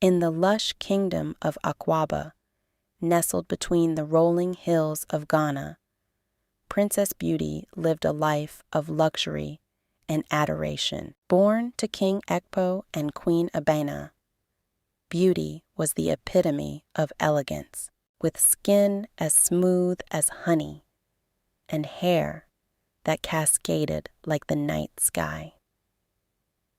In the lush kingdom of Akwaba, nestled between the rolling hills of Ghana, Princess Beauty lived a life of luxury and adoration. Born to King Ekpo and Queen Abena, Beauty was the epitome of elegance, with skin as smooth as honey and hair that cascaded like the night sky.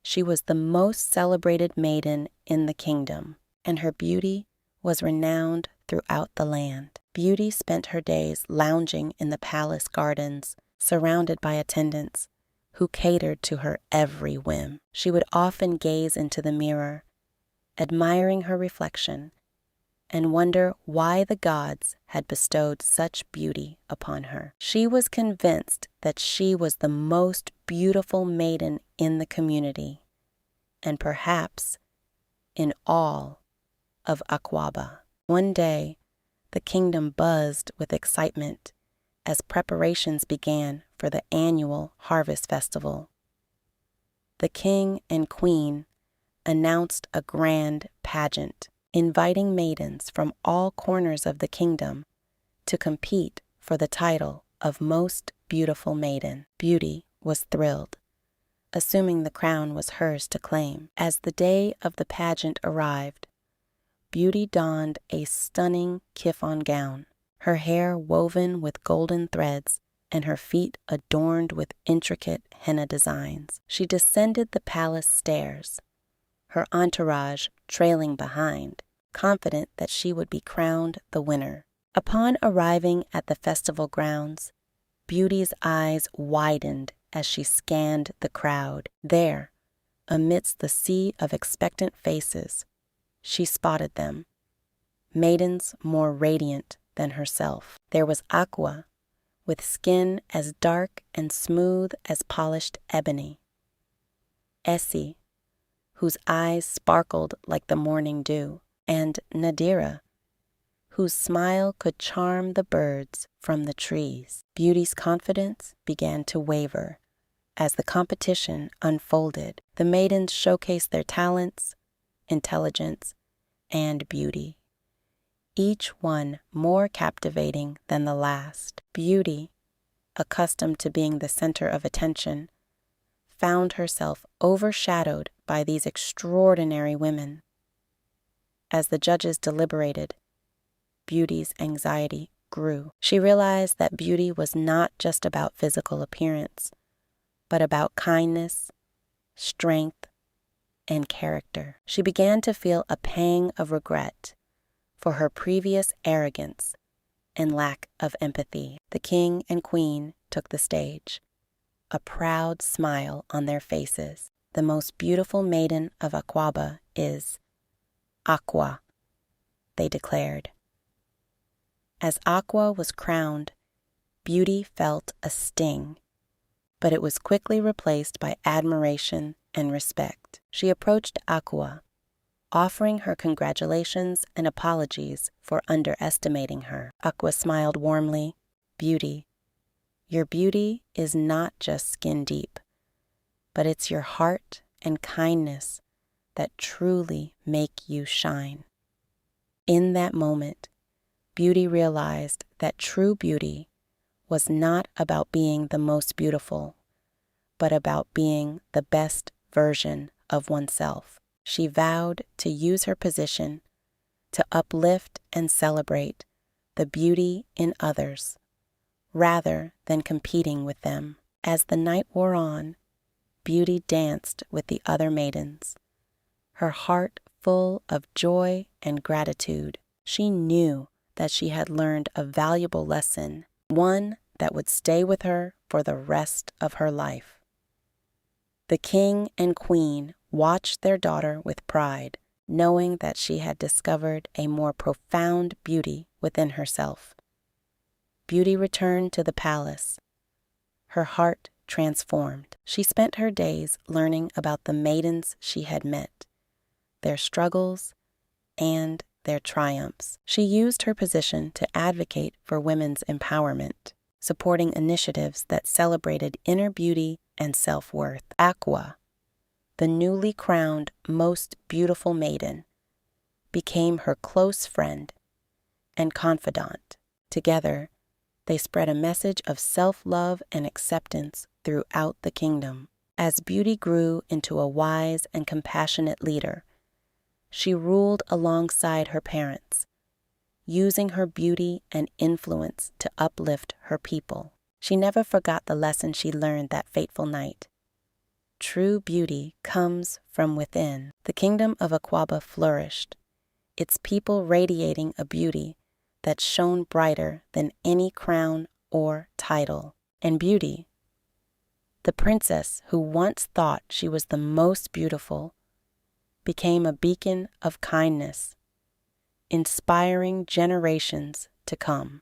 She was the most celebrated maiden in the kingdom, and her beauty was renowned throughout the land. Beauty spent her days lounging in the palace gardens, surrounded by attendants who catered to her every whim. She would often gaze into the mirror, admiring her reflection, and wonder why the gods had bestowed such beauty upon her. She was convinced that she was the most beautiful maiden in the community, and perhaps in all of Akwaba. One day, the kingdom buzzed with excitement as preparations began for the annual harvest festival. The king and queen announced a grand pageant, inviting maidens from all corners of the kingdom to compete for the title of Most Beautiful Maiden. Beauty was thrilled, assuming the crown was hers to claim. As the day of the pageant arrived, Beauty donned a stunning chiffon gown, her hair woven with golden threads and her feet adorned with intricate henna designs. She descended the palace stairs, her entourage trailing behind, confident that she would be crowned the winner. Upon arriving at the festival grounds, Beauty's eyes widened as she scanned the crowd. There, amidst the sea of expectant faces, she spotted them, maidens more radiant than herself. There was Aqua, with skin as dark and smooth as polished ebony. Essie, whose eyes sparkled like the morning dew, and Nadira, whose smile could charm the birds from the trees. Beauty's confidence began to waver as the competition unfolded. The maidens showcased their talents, intelligence, and beauty, each one more captivating than the last. Beauty, accustomed to being the center of attention, found herself overshadowed by these extraordinary women. As the judges deliberated, Beauty's anxiety grew. She realized that beauty was not just about physical appearance, but about kindness, strength, and character. She began to feel a pang of regret for her previous arrogance and lack of empathy. The king and queen took the stage, a proud smile on their faces. The most beautiful maiden of Akwaba is Aqua, they declared. As Aqua was crowned, Beauty felt a sting, but it was quickly replaced by admiration and respect. She approached Aqua, offering her congratulations and apologies for underestimating her. Aqua smiled warmly. Beauty, your beauty is not just skin deep, but it's your heart and kindness that truly make you shine. In that moment, Beauty realized that true beauty was not about being the most beautiful, but about being the best version of oneself. She vowed to use her position to uplift and celebrate the beauty in others, rather than competing with them. As the night wore on, Beauty danced with the other maidens, her heart full of joy and gratitude. She knew that she had learned a valuable lesson, one that would stay with her for the rest of her life. The king and queen watched their daughter with pride, knowing that she had discovered a more profound beauty within herself. Beauty returned to the palace, her heart transformed. She spent her days learning about the maidens she had met, their struggles, and their triumphs. She used her position to advocate for women's empowerment, supporting initiatives that celebrated inner beauty and self-worth. Aqua, the newly crowned most beautiful maiden, became her close friend and confidant. Together, they spread a message of self-love and acceptance throughout the kingdom. As Beauty grew into a wise and compassionate leader, she ruled alongside her parents, using her beauty and influence to uplift her people. She never forgot the lesson she learned that fateful night. True beauty comes from within. The kingdom of Aquaba flourished, its people radiating a beauty that shone brighter than any crown or title. And Beauty, the princess who once thought she was the most beautiful, became a beacon of kindness, inspiring generations to come.